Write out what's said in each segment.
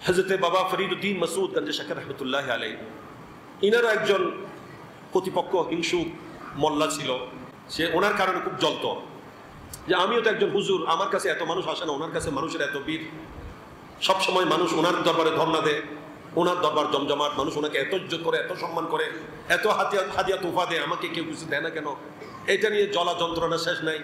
হযরতে বাবা ফরিদউদ্দিন মাসউদ গঞ্জ শাকর রহমতুল্লাহ আলাইহি, ইনারও একজন প্রতিপক্ষ হিংসুক মোল্লা ছিল। সে ওনার কারণে খুব জ্বলত যে আমিও তো একজন হুজুর, আমার কাছে এত মানুষ আসে না, ওনার কাছে মানুষের এত ভিড়, সবসময় মানুষ ওনার দরবারে ধর্ণা দেয়, ওনার দরবার জমজমাট, মানুষ ওনাকে এত ইজ্জত করে, এত সম্মান করে, এত হাদিয়া তোফা দেয়, আমাকে কেউ কিছু দেয় না কেন? এটা নিয়ে জ্বলা যন্ত্রণা শেষ নাই।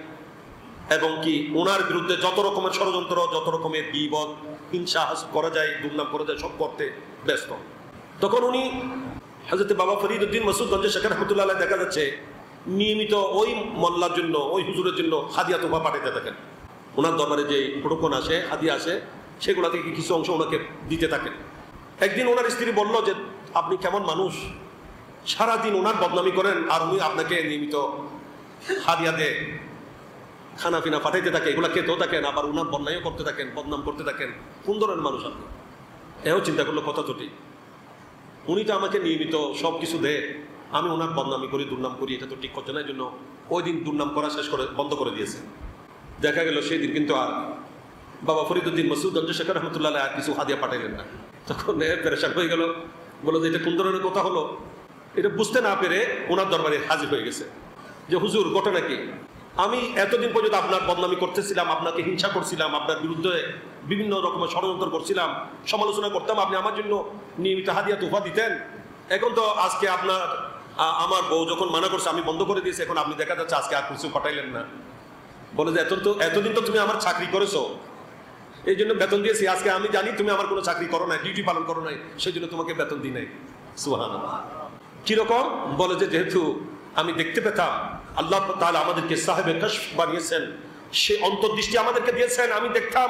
এবং কি ওনার বিরুদ্ধে যত রকমের ষড়যন্ত্র, যত রকমের বিপদ, হিংসা করা যায়, দুর্নাম করা যায়, সব করতে ব্যস্ত। তখন উনি হযরতে বাবা ফরিদউদ্দিন মাসউদ গঞ্জ শাকর রহমতুল্লাহ আলাইহি দেখা যাচ্ছে নিয়মিত ওই মোল্লার জন্য, ওই হুজুরের জন্য হাদিয়া তোফা পাঠাতে থাকেন। ওনার দরবারে যে প্রটোকন আসে, হাদিয়া আসে, সেগুলা থেকে কিছু অংশ ওনাকে দিতে থাকেন। একদিন ওনার স্ত্রী বলল যে আপনি কেমন মানুষ, সারাদিন ওনার বদনামি করেন আর উনি আপনাকে নিয়মিত হাদিয়া দেয়, খানা পিনা পাঠাইতে থাকে, এগুলা খেতেও থাকেন, আবার ওনার বন্যায়ও করতে থাকেন, বদনাম করতে থাকেন, কোন ধরনের মানুষ আপনি? এও চিন্তা করলো কথা তো ঠিক, উনি তো আমাকে নিয়মিত সব কিছু দেয়, আমি ওনার বদনামি করি, দুর্নাম করি, এটা তো ঠিক করছে না। এই জন্য ওই দিন দুর্নাম করা শেষ করে বন্ধ করে দিয়েছে। দেখা গেল সেই দিন কিন্তু আর বাবা ফরিদউদ্দিন মাসউদ গঞ্জ শাকর রহমতুল্লাহ আলাইহি আর কিছু হাদিয়া পাঠাইলেন না। তখন পেরেশান হয়ে গেল, বলো যে এটা কোন ধরনের কথা হলো? এটা বুঝতে না পেরে ওনার দরবারে হাজির হয়ে গেছে যে হুজুর ঘটনা কি, আমি এতদিন পর্যন্ত আপনার বদনামি করতেছিলাম, আপনাকে হিংসা করছিলাম, আপনার বিরুদ্ধে বিভিন্ন রকমের ষড়যন্ত্র করছিলাম, সমালোচনা করতাম, আপনি আমার জন্য নিয়মিত হাদিয়া তোফা দিতেন। এখন তো আজকে আপনার আমার বউ যখন মানা করছে আমি বন্ধ করে দিয়েছি, এখন আপনি দেখা যাচ্ছে আজকে আর কিছু পাঠাইলেন না। বলে যে এতদিন তো তুমি আমার চাকরি করেছো, এই জন্য বেতন দিয়েছি, আজকে আমি জানি তুমি আমার কোনো চাকরি করো নাই, ডিউটি পালন করো নাই, সেই জন্য তোমাকে বেতন দিই নাই। সুবহানাল্লাহ। কিরকম? বলে যে যেহেতু আমি দেখতে পেতাম আল্লাহ তাআলা আমাদেরকে সাহেবে কাশফ বানিয়েছেন, সে অন্তর্দৃষ্টি আমাদেরকে দিয়েছেন, আমি দেখতাম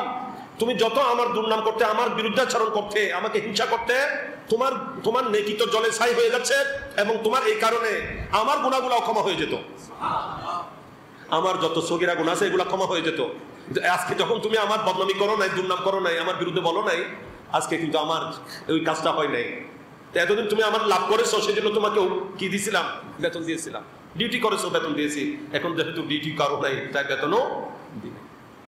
তুমি যত আমার দুর্নাম করতে, আমার বিরুদ্ধাচরণ করতে, আমাকে হিংসা করতে, তোমার নেকি তো জলে ছাই হয়ে যাচ্ছে, এবং তোমার এই কারণে আমার গুনাহগুলো ক্ষমা হয়ে যেত, আমার যত সগীরা গুনাহ আছে এগুলো ক্ষমা হয়ে যেত। আজকে যখন তুমি আমার বদনামি করো নাই, দুর্নাম করো নাই, আমার বিরুদ্ধে বলো নাই, আজকে কিন্তু আমার ওই কাজটা হয় নাই। এতদিন তুমি আমার লাভ করেছো, সেই জন্য তোমাকে কি দিয়েছিলাম? বেতন দিয়েছিলাম। ডিউটি করেছো, বেতন দিয়েছি। এখন যেহেতু ডিউটি করো নাই, তাই বেতনও